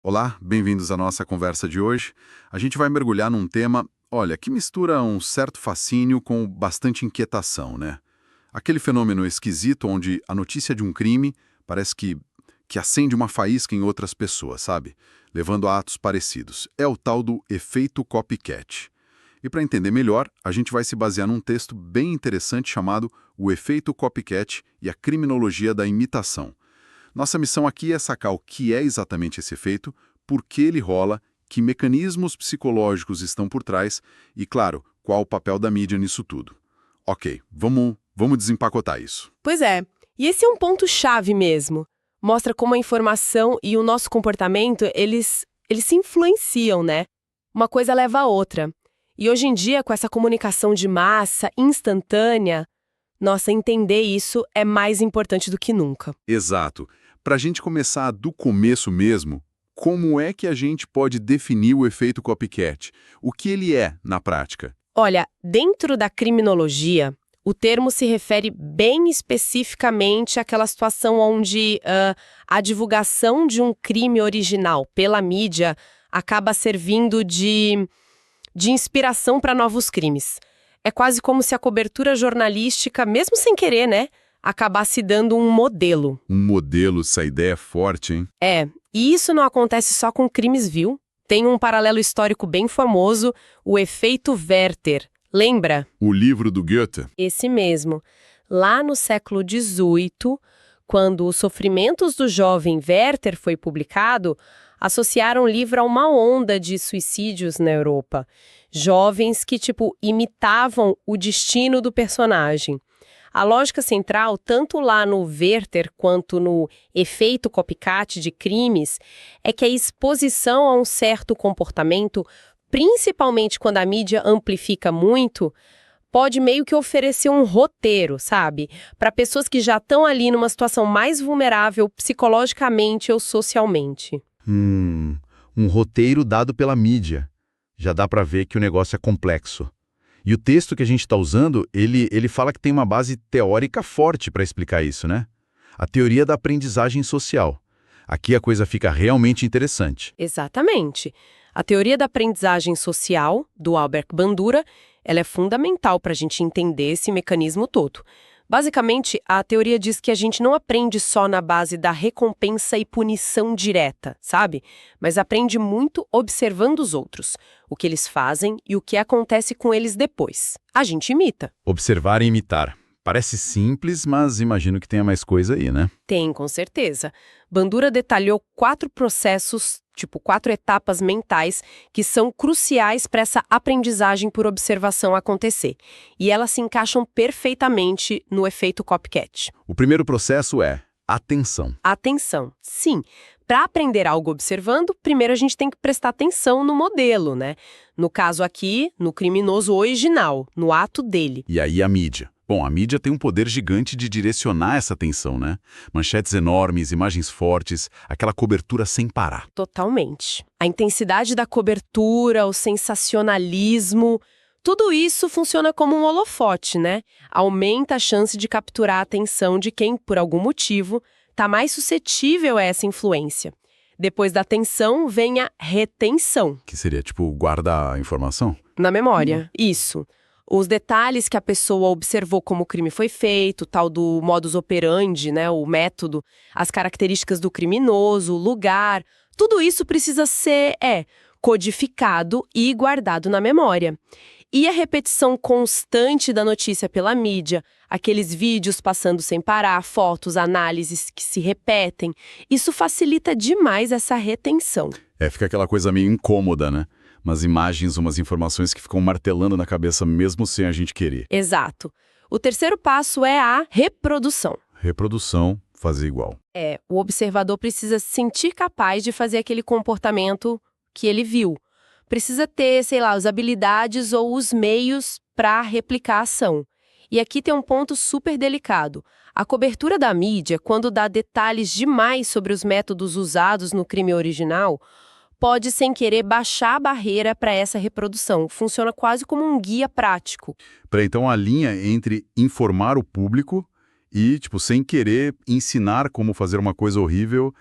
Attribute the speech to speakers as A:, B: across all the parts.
A: Olá, bem-vindos à nossa conversa de hoje. A gente vai mergulhar num tema, olha, que mistura um certo fascínio com bastante inquietação, né? Aquele fenômeno esquisito onde a notícia de um crime parece que acende uma faísca em outras pessoas, sabe? Levando a atos parecidos. É o tal do efeito copycat. E para entender melhor, a gente vai se basear num texto bem interessante chamado O Efeito Copycat e a Criminologia da Imitação. Nossa missão aqui é sacar o que é exatamente esse efeito, por que ele rola, que mecanismos psicológicos estão por trás e, claro, qual o papel da mídia nisso tudo. Ok, vamos desempacotar isso.
B: Pois é, e esse é um ponto-chave mesmo. Mostra como a informação e o nosso comportamento, eles se influenciam, né? Uma coisa leva a outra. E hoje em dia, com essa comunicação de massa, instantânea, nossa, entender isso é mais importante do que nunca.
A: Exato. Para a gente começar do começo mesmo, como é que a gente pode definir o efeito copycat? O que ele é na prática?
B: Olha, dentro da criminologia, o termo se refere bem especificamente àquela situação onde a divulgação de um crime original pela mídia acaba servindo de inspiração para novos crimes. É quase como se a cobertura jornalística, mesmo sem querer, né, acabasse dando um modelo.
A: Um modelo, essa ideia é forte, hein?
B: E isso não acontece só com crimes, viu? Tem um paralelo histórico bem famoso, o efeito Werther. Lembra?
A: O livro do Goethe.
B: Esse mesmo. Lá no século XVIII, quando Os Sofrimentos do Jovem Werther foi publicado, associaram o livro a uma onda de suicídios na Europa. Jovens que, imitavam o destino do personagem. A lógica central, tanto lá no Werther quanto no efeito copycat de crimes, é que a exposição a um certo comportamento, principalmente quando a mídia amplifica muito, pode meio que oferecer um roteiro, sabe? Para pessoas que já estão ali numa situação mais vulnerável psicologicamente ou socialmente.
C: Um roteiro dado pela mídia. Já dá para ver que o negócio é complexo. E o texto que a gente está usando, ele fala que tem uma base teórica forte para explicar isso, né? A teoria da aprendizagem social. Aqui a coisa fica realmente interessante.
B: Exatamente. A teoria da aprendizagem social, do Albert Bandura, ela é fundamental para a gente entender esse mecanismo todo. Basicamente, a teoria diz que a gente não aprende só na base da recompensa e punição direta, sabe? Mas aprende muito observando os outros, o que eles fazem e o que acontece com eles depois. A gente imita.
C: Observar e imitar. Parece simples, mas imagino que tenha mais coisa aí, né?
B: Tem, com certeza. Bandura detalhou 4 processos, 4 etapas mentais, que são cruciais para essa aprendizagem por observação acontecer. E elas se encaixam perfeitamente no efeito copycat.
C: O primeiro processo é atenção.
B: Atenção, sim. Para aprender algo observando, primeiro a gente tem que prestar atenção no modelo, né? No caso aqui, no criminoso original, no ato dele.
C: E aí a mídia. Bom, a mídia tem um poder gigante de direcionar essa atenção, né? Manchetes enormes, imagens fortes, aquela cobertura sem parar.
B: Totalmente. A intensidade da cobertura, o sensacionalismo, tudo isso funciona como um holofote, né? Aumenta a chance de capturar a atenção de quem, por algum motivo, está mais suscetível a essa influência. Depois da atenção, vem a retenção.
C: Que seria, guardar a informação?
B: Na memória. Isso. Os detalhes que a pessoa observou como o crime foi feito, tal do modus operandi, né, o método, as características do criminoso, o lugar, tudo isso precisa ser, codificado e guardado na memória. E a repetição constante da notícia pela mídia, aqueles vídeos passando sem parar, fotos, análises que se repetem, isso facilita demais essa retenção.
C: Fica aquela coisa meio incômoda, né? Umas imagens, umas informações que ficam martelando na cabeça mesmo sem a gente querer.
B: Exato. O terceiro passo é a reprodução.
C: Reprodução, fazer igual.
B: O observador precisa se sentir capaz de fazer aquele comportamento que ele viu. Precisa ter, as habilidades ou os meios para replicar a ação. E aqui tem um ponto super delicado. A cobertura da mídia, quando dá detalhes demais sobre os métodos usados no crime original, pode, sem querer, baixar a barreira para essa reprodução. Funciona quase como um guia prático.
C: Então, a linha entre informar o público e, sem querer, ensinar como fazer uma coisa horrível,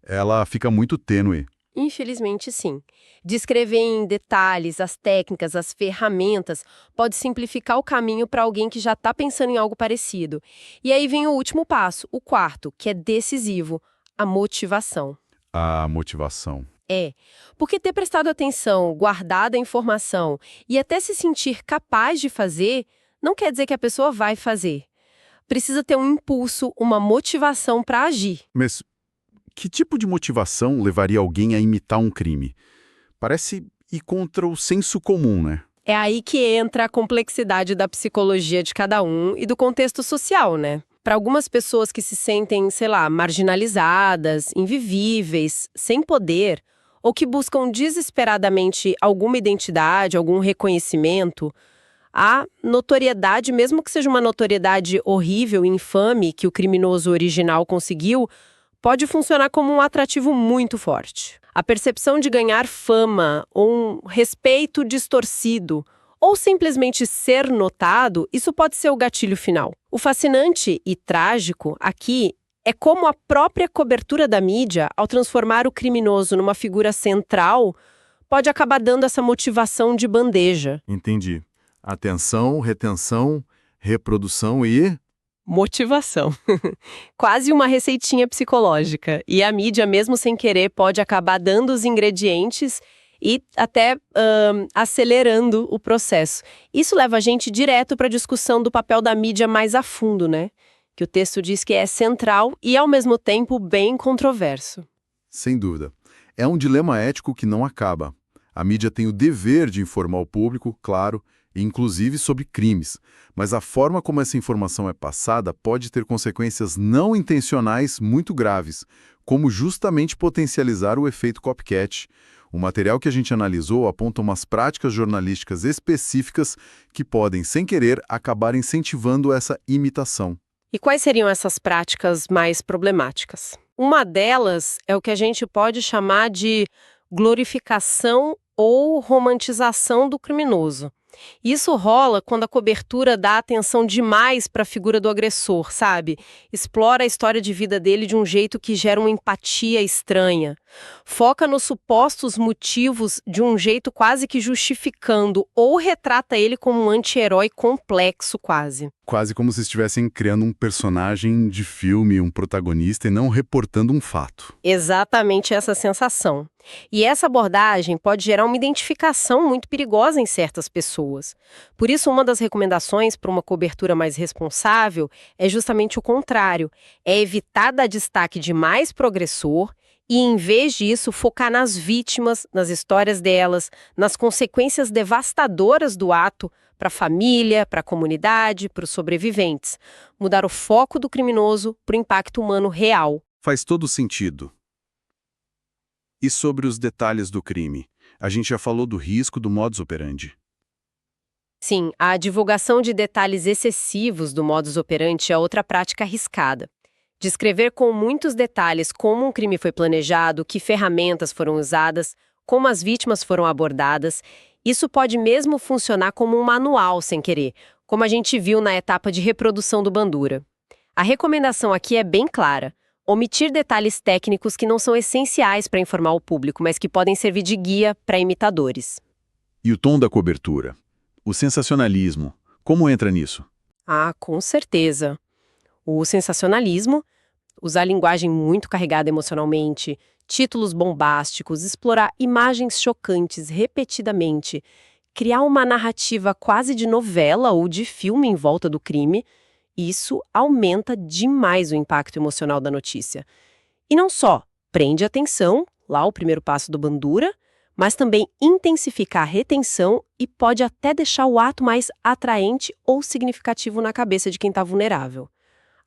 C: ela fica muito tênue.
B: Infelizmente, sim. Descrever em detalhes as técnicas, as ferramentas, pode simplificar o caminho para alguém que já está pensando em algo parecido. E aí vem o último passo, o quarto, que é decisivo, a motivação.
A: A motivação.
B: É, porque ter prestado atenção, guardado a informação e até se sentir capaz de fazer, não quer dizer que a pessoa vai fazer. Precisa ter um impulso, uma motivação para agir.
A: Mas que tipo de motivação levaria alguém a imitar um crime? Parece ir contra o senso comum, né?
B: É aí que entra a complexidade da psicologia de cada um e do contexto social, né? Para algumas pessoas que se sentem, sei lá, marginalizadas, invivíveis, sem poder, ou que buscam desesperadamente alguma identidade, algum reconhecimento, a notoriedade, mesmo que seja uma notoriedade horrível e infame que o criminoso original conseguiu, pode funcionar como um atrativo muito forte. A percepção de ganhar fama, ou um respeito distorcido, ou simplesmente ser notado, isso pode ser o gatilho final. O fascinante e trágico aqui é como a própria cobertura da mídia, ao transformar o criminoso numa figura central, pode acabar dando essa motivação de bandeja.
A: Entendi. Atenção, retenção, reprodução e...
B: Motivação. Quase uma receitinha psicológica. E a mídia, mesmo sem querer, pode acabar dando os ingredientes e até acelerando o processo. Isso leva a gente direto para a discussão do papel da mídia mais a fundo, né? Que o texto diz que é central e, ao mesmo tempo, bem controverso.
A: Sem dúvida. É um dilema ético que não acaba. A mídia tem o dever de informar o público, claro, inclusive sobre crimes, mas a forma como essa informação é passada pode ter consequências não intencionais muito graves, como justamente potencializar o efeito copycat. O material que a gente analisou aponta umas práticas jornalísticas específicas que podem, sem querer, acabar incentivando essa imitação.
B: E quais seriam essas práticas mais problemáticas? Uma delas é o que a gente pode chamar de glorificação ou romantização do criminoso. Isso rola quando a cobertura dá atenção demais para a figura do agressor, sabe? Explora a história de vida dele de um jeito que gera uma empatia estranha. Foca nos supostos motivos de um jeito quase que justificando ou retrata ele como um anti-herói complexo quase.
A: Quase como se estivessem criando um personagem de filme, um protagonista, e não reportando um fato.
B: Exatamente essa sensação. E essa abordagem pode gerar uma identificação muito perigosa em certas pessoas. Por isso, uma das recomendações para uma cobertura mais responsável é justamente o contrário. É evitar dar destaque demais para o agressor e, em vez disso, focar nas vítimas, nas histórias delas, nas consequências devastadoras do ato para a família, para a comunidade, para os sobreviventes. Mudar o foco do criminoso para o impacto humano real.
A: Faz todo sentido. E sobre os detalhes do crime? A gente já falou do risco do modus operandi.
B: Sim, a divulgação de detalhes excessivos do modus operandi é outra prática arriscada. Descrever com muitos detalhes como um crime foi planejado, que ferramentas foram usadas, como as vítimas foram abordadas, isso pode mesmo funcionar como um manual sem querer, como a gente viu na etapa de reprodução do Bandura. A recomendação aqui é bem clara. Omitir detalhes técnicos que não são essenciais para informar o público, mas que podem servir de guia para imitadores.
A: E o tom da cobertura? O sensacionalismo, como entra nisso?
B: Ah, com certeza. O sensacionalismo, usar linguagem muito carregada emocionalmente, títulos bombásticos, explorar imagens chocantes repetidamente, criar uma narrativa quase de novela ou de filme em volta do crime, isso aumenta demais o impacto emocional da notícia. E não só prende a atenção, lá o primeiro passo do Bandura, mas também intensifica a retenção e pode até deixar o ato mais atraente ou significativo na cabeça de quem está vulnerável.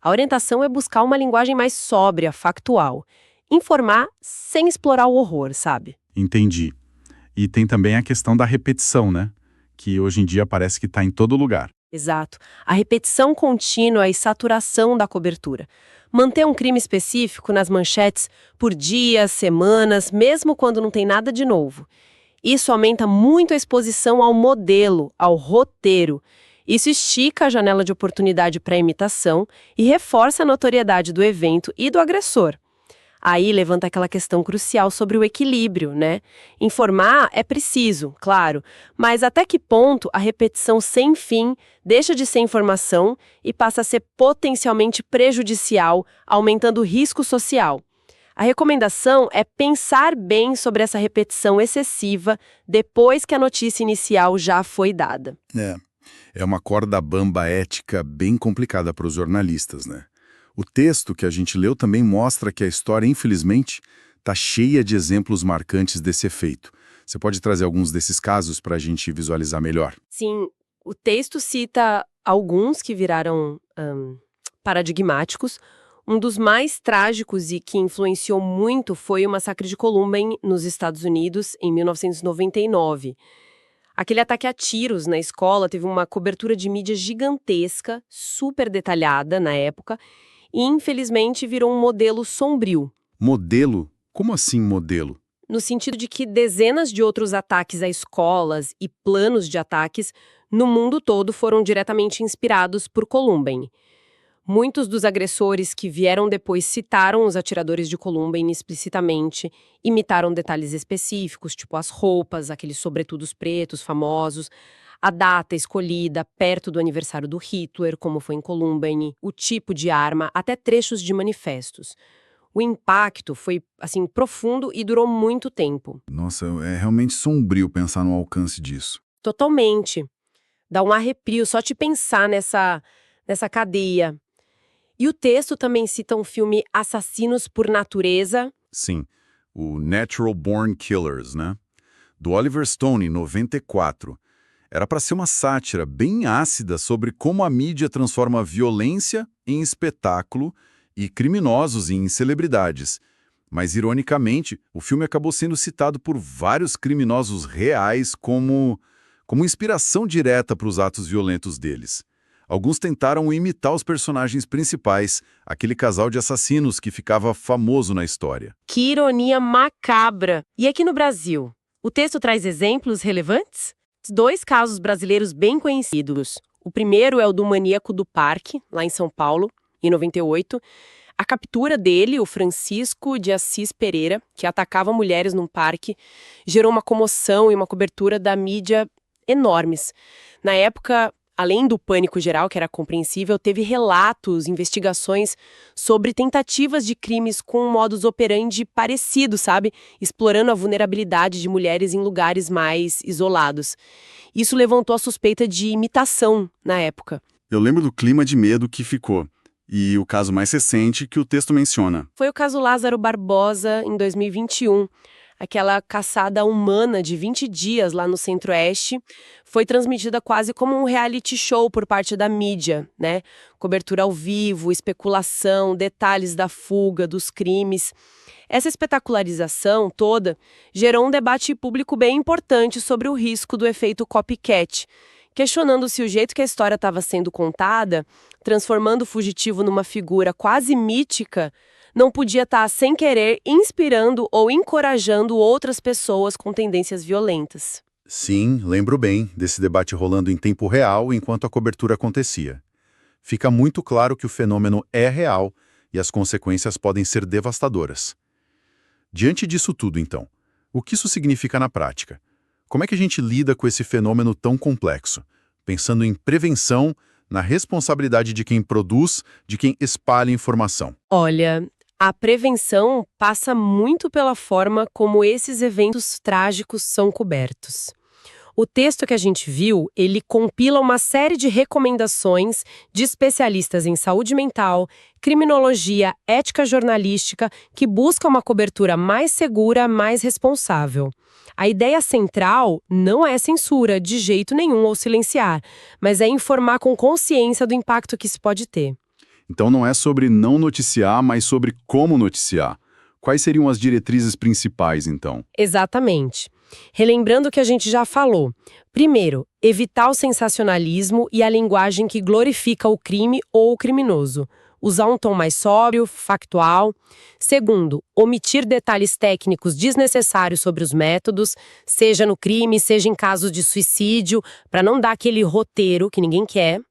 B: A orientação é buscar uma linguagem mais sóbria, factual. Informar sem explorar o horror, sabe?
C: Entendi. E tem também a questão da repetição, né? Que hoje em dia parece que está em todo lugar.
B: Exato. A repetição contínua e saturação da cobertura. Manter um crime específico nas manchetes por dias, semanas, mesmo quando não tem nada de novo. Isso aumenta muito a exposição ao modelo, ao roteiro. Isso estica a janela de oportunidade para imitação e reforça a notoriedade do evento e do agressor. Aí levanta aquela questão crucial sobre o equilíbrio, né? Informar é preciso, claro, mas até que ponto a repetição sem fim deixa de ser informação e passa a ser potencialmente prejudicial, aumentando o risco social? A recomendação é pensar bem sobre essa repetição excessiva depois que a notícia inicial já foi dada.
A: É uma corda bamba ética bem complicada para os jornalistas, né? O texto que a gente leu também mostra que a história, infelizmente, está cheia de exemplos marcantes desse efeito. Você pode trazer alguns desses casos para a gente visualizar melhor?
B: Sim, o texto cita alguns que viraram paradigmáticos. Um dos mais trágicos e que influenciou muito foi o massacre de Columbine, nos Estados Unidos, em 1999. Aquele ataque a tiros na escola teve uma cobertura de mídia gigantesca, super detalhada na época, e infelizmente virou um modelo sombrio.
A: Modelo? Como assim modelo?
B: No sentido de que dezenas de outros ataques a escolas e planos de ataques no mundo todo foram diretamente inspirados por Columbine. Muitos dos agressores que vieram depois citaram os atiradores de Columbine explicitamente, imitaram detalhes específicos, tipo as roupas, aqueles sobretudos pretos famosos, a data escolhida perto do aniversário do Hitler, como foi em Columbine, o tipo de arma, até trechos de manifestos. O impacto foi, assim, profundo e durou muito tempo.
A: Nossa, é realmente sombrio pensar no alcance disso.
B: Totalmente. Dá um arrepio só de pensar nessa cadeia. E o texto também cita um filme Assassinos por Natureza.
A: Sim, o Natural Born Killers, né? Do Oliver Stone, em 94. Era para ser uma sátira bem ácida sobre como a mídia transforma a violência em espetáculo e criminosos em celebridades. Mas, ironicamente, o filme acabou sendo citado por vários criminosos reais como inspiração direta para os atos violentos deles. Alguns tentaram imitar os personagens principais, aquele casal de assassinos que ficava famoso na história.
B: Que ironia macabra! E aqui no Brasil, o texto traz exemplos relevantes? 2 casos brasileiros bem conhecidos. O primeiro é o do maníaco do parque, lá em São Paulo, em 98. A captura dele, o Francisco de Assis Pereira, que atacava mulheres num parque, gerou uma comoção e uma cobertura da mídia enormes. Na época, além do pânico geral, que era compreensível, teve relatos, investigações sobre tentativas de crimes com um modus operandi parecido, sabe? Explorando a vulnerabilidade de mulheres em lugares mais isolados. Isso levantou a suspeita de imitação na época.
D: Eu lembro do clima de medo que ficou. E o caso mais recente que o texto menciona.
B: Foi o caso Lázaro Barbosa, em 2021. Aquela caçada humana de 20 dias lá no Centro-Oeste foi transmitida quase como um reality show por parte da mídia, né? Cobertura ao vivo, especulação, detalhes da fuga, dos crimes. Essa espetacularização toda gerou um debate público bem importante sobre o risco do efeito copycat, questionando se o jeito que a história estava sendo contada, transformando o fugitivo numa figura quase mítica, não podia estar, sem querer, inspirando ou encorajando outras pessoas com tendências violentas.
A: Sim, lembro bem desse debate rolando em tempo real enquanto a cobertura acontecia. Fica muito claro que o fenômeno é real e as consequências podem ser devastadoras. Diante disso tudo, então, o que isso significa na prática? Como é que a gente lida com esse fenômeno tão complexo? Pensando em prevenção, na responsabilidade de quem produz, de quem espalha informação.
B: Olha, a prevenção passa muito pela forma como esses eventos trágicos são cobertos. O texto que a gente viu, ele compila uma série de recomendações de especialistas em saúde mental, criminologia, ética jornalística, que buscam uma cobertura mais segura, mais responsável. A ideia central não é censura de jeito nenhum ou silenciar, mas é informar com consciência do impacto que isso pode ter.
D: Então não é sobre não noticiar, mas sobre como noticiar. Quais seriam as diretrizes principais, então?
B: Exatamente. Relembrando o que a gente já falou. Primeiro, evitar o sensacionalismo e a linguagem que glorifica o crime ou o criminoso. Usar um tom mais sóbrio, factual. Segundo, omitir detalhes técnicos desnecessários sobre os métodos, seja no crime, seja em casos de suicídio, para não dar aquele roteiro que ninguém quer.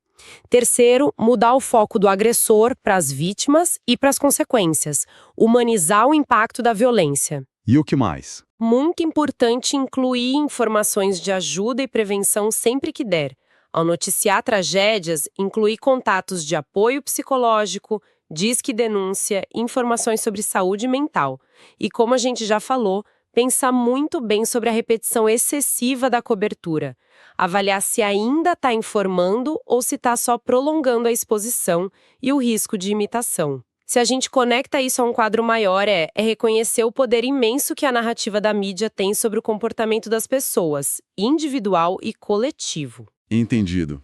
B: Terceiro, mudar o foco do agressor para as vítimas e para as consequências, humanizar o impacto da violência.
D: E o que mais?
B: Muito importante incluir informações de ajuda e prevenção sempre que der. Ao noticiar tragédias, incluir contatos de apoio psicológico, disque denúncia, informações sobre saúde mental. E como a gente já falou, pensar muito bem sobre a repetição excessiva da cobertura. Avaliar se ainda está informando ou se está só prolongando a exposição e o risco de imitação. Se a gente conecta isso a um quadro maior, é reconhecer o poder imenso que a narrativa da mídia tem sobre o comportamento das pessoas, individual e coletivo.
A: Entendido.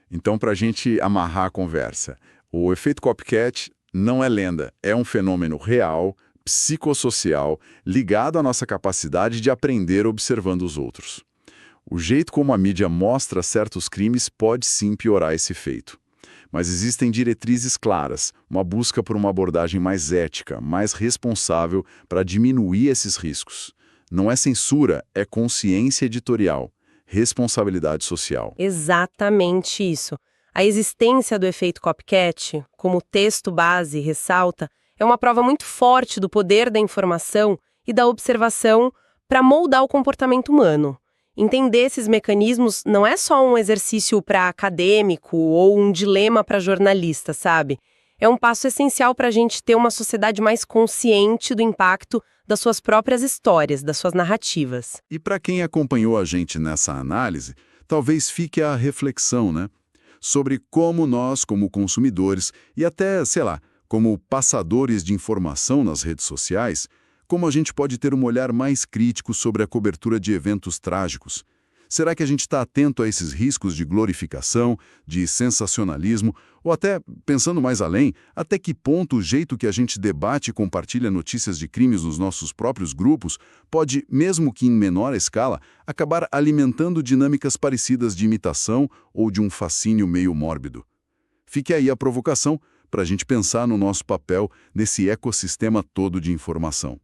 A: Então, para a gente amarrar a conversa, o efeito copycat não é lenda, é um fenômeno real, psicossocial, ligado à nossa capacidade de aprender observando os outros. O jeito como a mídia mostra certos crimes pode sim piorar esse efeito. Mas existem diretrizes claras, uma busca por uma abordagem mais ética, mais responsável para diminuir esses riscos. Não é censura, é consciência editorial, responsabilidade social.
B: Exatamente isso. A existência do efeito copycat, como o texto base ressalta, é uma prova muito forte do poder da informação e da observação para moldar o comportamento humano. Entender esses mecanismos não é só um exercício para acadêmico ou um dilema para jornalista, sabe? É um passo essencial para a gente ter uma sociedade mais consciente do impacto das suas próprias histórias, das suas narrativas.
A: E para quem acompanhou a gente nessa análise, talvez fique a reflexão, né? Sobre como nós, como consumidores, e até, sei lá, como passadores de informação nas redes sociais, como a gente pode ter um olhar mais crítico sobre a cobertura de eventos trágicos. Será que a gente está atento a esses riscos de glorificação, de sensacionalismo, ou até, pensando mais além, até que ponto o jeito que a gente debate e compartilha notícias de crimes nos nossos próprios grupos pode, mesmo que em menor escala, acabar alimentando dinâmicas parecidas de imitação ou de um fascínio meio mórbido? Fique aí a provocação para a gente pensar no nosso papel nesse ecossistema todo de informação.